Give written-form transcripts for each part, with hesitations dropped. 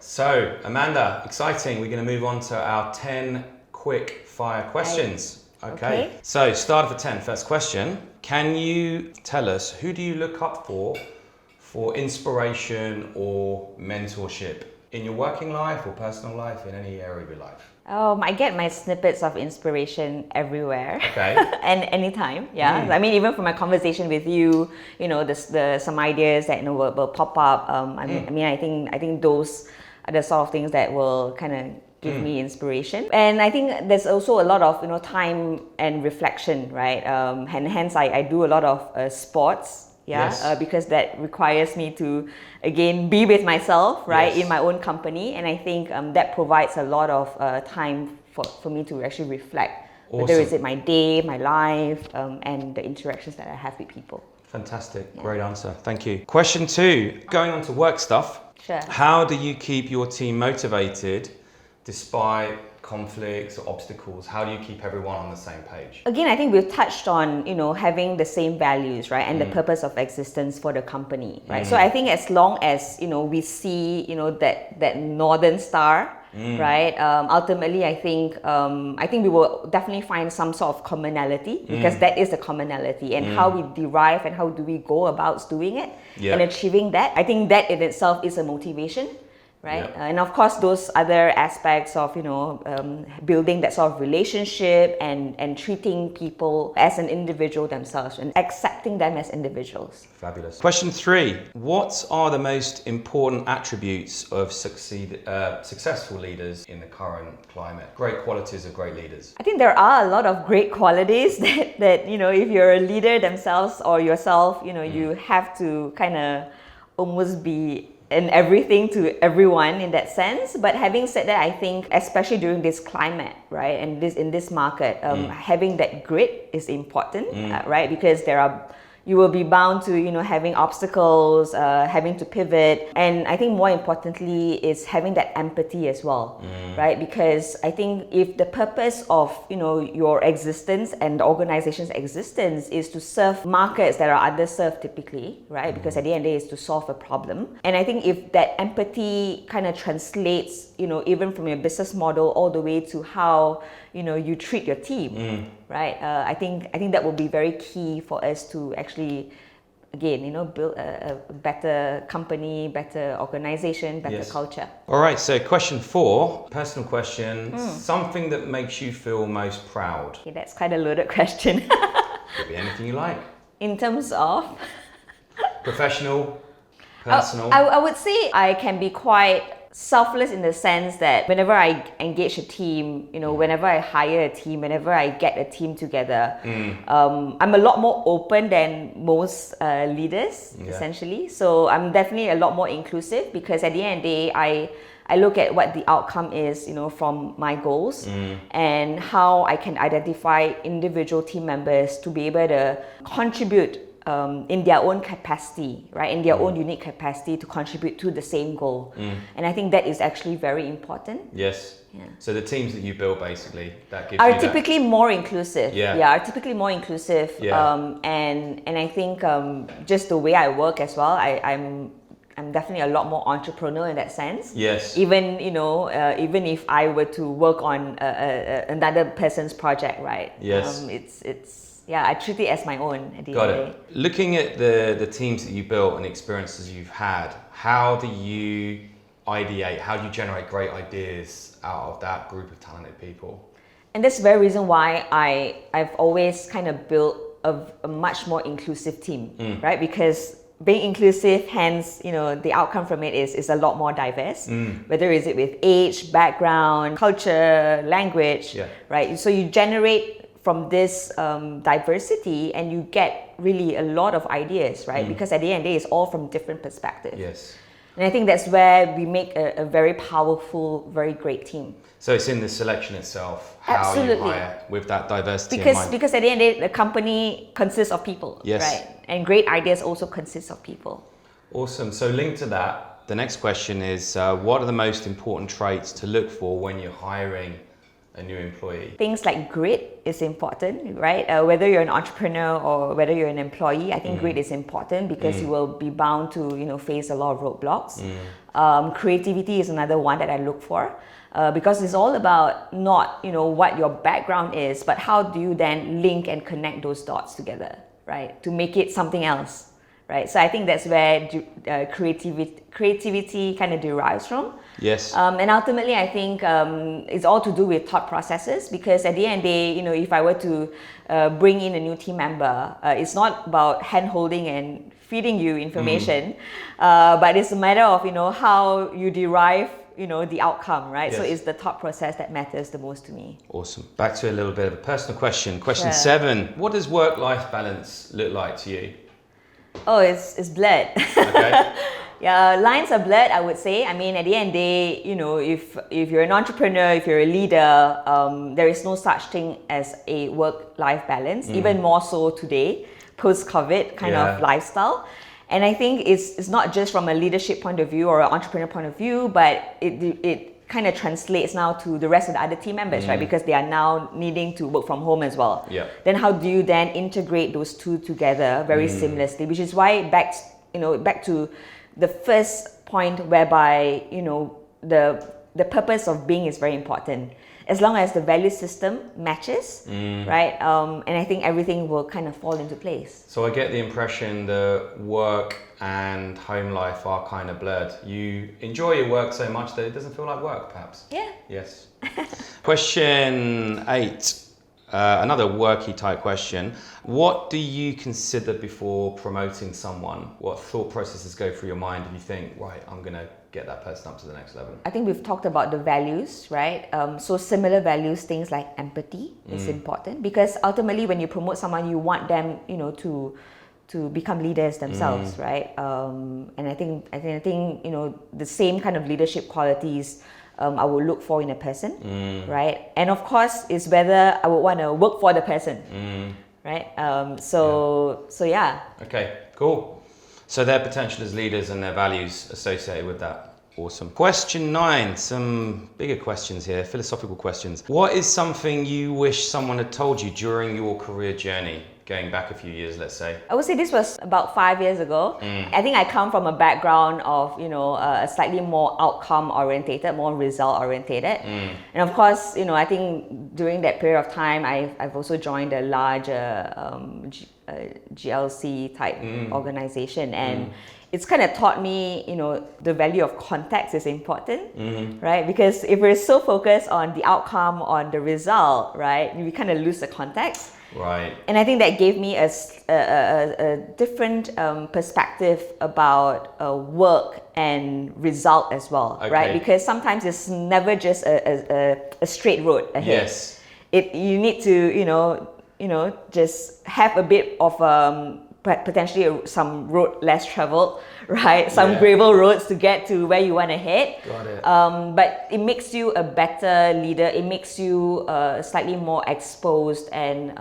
So, Amanda, exciting. We're going to move on to our 10 quick fire questions. Okay. So, start for 10. First question. Can you tell us, who do you look up for inspiration or mentorship in your working life or personal life, in any area of your life? I get my snippets of inspiration everywhere. Okay. And anytime, yeah. I mean, even from my conversation with you, some ideas that will pop up. I think those are the sort of things that will kind of give me inspiration. And I think there's also a lot of time and reflection, right? And hence I do a lot of sports. Because that requires me to, again, be with myself, right, in my own company. And I think that provides a lot of time for me to actually reflect, whether it's my day, my life, and the interactions that I have with people. Fantastic. Yeah. Great answer. Thank you. Question 2, going on to work stuff. Sure. How do you keep your team motivated despite conflicts or obstacles? How do you keep everyone on the same page? Again, I think we've touched on, having the same values, right? And the purpose of existence for the company, right? So I think as long as, we see, that Northern Star, right? Ultimately, I think we will definitely find some sort of commonality, because that is the commonality, and how we derive and how do we go about doing it and achieving that. I think that in itself is a motivation. Right, and of course those other aspects of building that sort of relationship and treating people as an individual themselves and accepting them as individuals. Fabulous. Question 3: what are the most important attributes of successful leaders in the current climate? Great qualities of great leaders. I think there are a lot of great qualities that if you're a leader themselves or yourself, you have to kind of almost be and everything to everyone in that sense. But having said that, I think especially during this climate, right, and in this market, having that grit is important, right, because you will be bound to having obstacles, having to pivot, and I think more importantly is having that empathy as well, right? Because I think if the purpose of your existence and the organization's existence is to serve markets that are underserved typically, right? Because at the end of the day, it's to solve a problem, and I think if that empathy kind of translates, even from your business model all the way to how you treat your team, right? I think that will be very key for us to actually, again, build a better company, better organization, better culture. All right, so question 4, personal question, something that makes you feel most proud. Okay, that's quite a loaded question. Could be anything you like. In terms of? Professional, personal. I would say I can be quite selfless in the sense that whenever I engage a team, whenever I hire a team, whenever I get a team together, I'm a lot more open than most leaders, essentially. So I'm definitely a lot more inclusive, because at the end of the day, I look at what the outcome is, from my goals, and how I can identify individual team members to be able to contribute in their own capacity, right? In their own unique capacity to contribute to the same goal. And I think that is actually very important. Yes. Yeah. So the teams that you build, basically, that gives are you typically more inclusive. Are typically more inclusive. Yeah. And I think just the way I work as well, I'm definitely a lot more entrepreneurial in that sense. Yes. Even even if I were to work on another person's project, right? Yes. I treat it as my own at the end of the day. Looking at the teams that you built and experiences you've had, how do you ideate? How do you generate great ideas out of that group of talented people? And that's the very reason why I've always kind of built a much more inclusive team, right? Because being inclusive, hence, the outcome from it is a lot more diverse, whether is it with age, background, culture, language, right? So you generate from this diversity, and you get really a lot of ideas, right? Because at the end of the day, it's all from different perspectives. Yes. And I think that's where we make a very powerful, very great team. So it's in the selection itself, how you hire with that diversity in mind. Because at the end of the day, the company consists of people, right? And great ideas also consist of people. Awesome. So linked to that, the next question is, what are the most important traits to look for when you're hiring a new employee? Things like grit, is important, right? Whether you're an entrepreneur or whether you're an employee, I think grit is important because you will be bound to, face a lot of roadblocks. Creativity is another one that I look for. Because it's all about not, what your background is, but how do you then link and connect those dots together, right? To make it something else, right? So I think that's where creativity kind of derives from. Yes. And ultimately, I think it's all to do with thought processes, because at the end of the day, if I were to bring in a new team member, it's not about hand-holding and feeding you information, but it's a matter of, how you derive the outcome, right? Yes. So it's the thought process that matters the most to me. Awesome. Back to a little bit of a personal question. Question 7. What does work-life balance look like to you? Oh, it's blurred. Okay. Yeah, lines are blurred, I would say. I mean, at the end of the day, if you're an entrepreneur, if you're a leader, there is no such thing as a work-life balance, even more so today, post-COVID kind of lifestyle. And I think it's not just from a leadership point of view or an entrepreneur point of view, but it kind of translates now to the rest of the other team members, right? Because they are now needing to work from home as well. Yeah. Then how do you then integrate those two together very seamlessly? Which is why back to the first point whereby, the purpose of being is very important. As long as the value system matches, right? And I think everything will kind of fall into place. So I get the impression that work and home life are kind of blurred. You enjoy your work so much that it doesn't feel like work, perhaps. Yeah. Yes. Question 8. Another worky type question. What do you consider before promoting someone? What thought processes go through your mind and you think, right, I'm going to get that person up to the next level? I think we've talked about the values, right? So similar values, things like empathy is important, because ultimately when you promote someone, you want them, to become leaders themselves, right? And I think the same kind of leadership qualities I would look for in a person, right? And of course, is whether I would want to work for the person, right? So yeah. Okay, cool. So their potential as leaders and their values associated with that. Awesome. Question 9, some bigger questions here, philosophical questions. What is something you wish someone had told you during your career journey, going back a few years, let's say? I would say this was about 5 years ago. I think I come from a background of, a slightly more outcome orientated, more result orientated. And of course, I think during that period of time, I've also joined a larger GLC type organization, and it's kind of taught me, the value of context is important, right? Because if we're so focused on the outcome, on the result, right, we kind of lose the context. Right. And I think that gave me a different perspective about work and result as well, right? Because sometimes it's never just a straight road ahead. Yes. You need to, just have a bit of potentially some road less traveled, right? Some gravel roads to get to where you want to head. Got it. But it makes you a better leader. It makes you a slightly more exposed and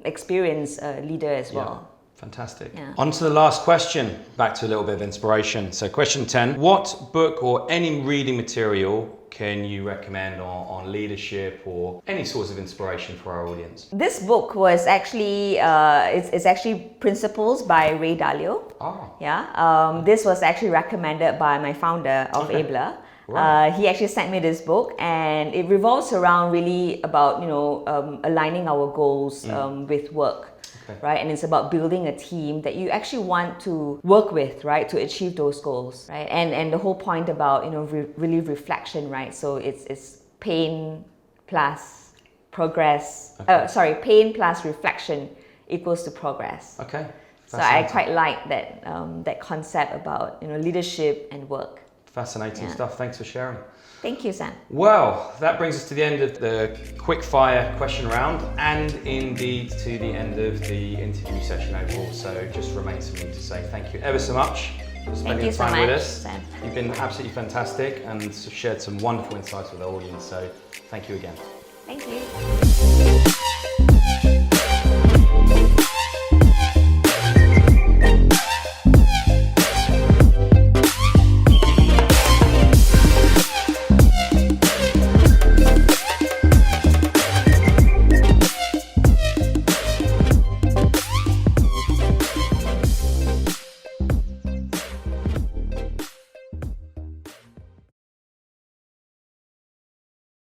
experienced leader as well. Fantastic. Yeah. On to the last question, back to a little bit of inspiration. So question 10, what book or any reading material can you recommend on leadership or any source of inspiration for our audience? This book was actually, it's actually Principles by Ray Dalio. Oh. Yeah. This was actually recommended by my founder of Abler. Right. He actually sent me this book, and it revolves around really about, aligning our goals with work. Okay. Right, and it's about building a team that you actually want to work with, right, to achieve those goals, right? And the whole point about really reflection, right? So it's pain plus progress. Okay. Pain plus reflection equals to progress. Okay. So I quite like that that concept about leadership and work. Fascinating stuff. Thanks for sharing. Thank you, Sam. Well, that brings us to the end of the quick fire question round, and indeed to the end of the interview session overall. So just remains for me to say thank you ever so much for spending time with us. Sam. You've been absolutely fantastic and shared some wonderful insights with our audience. So thank you again. Thank you.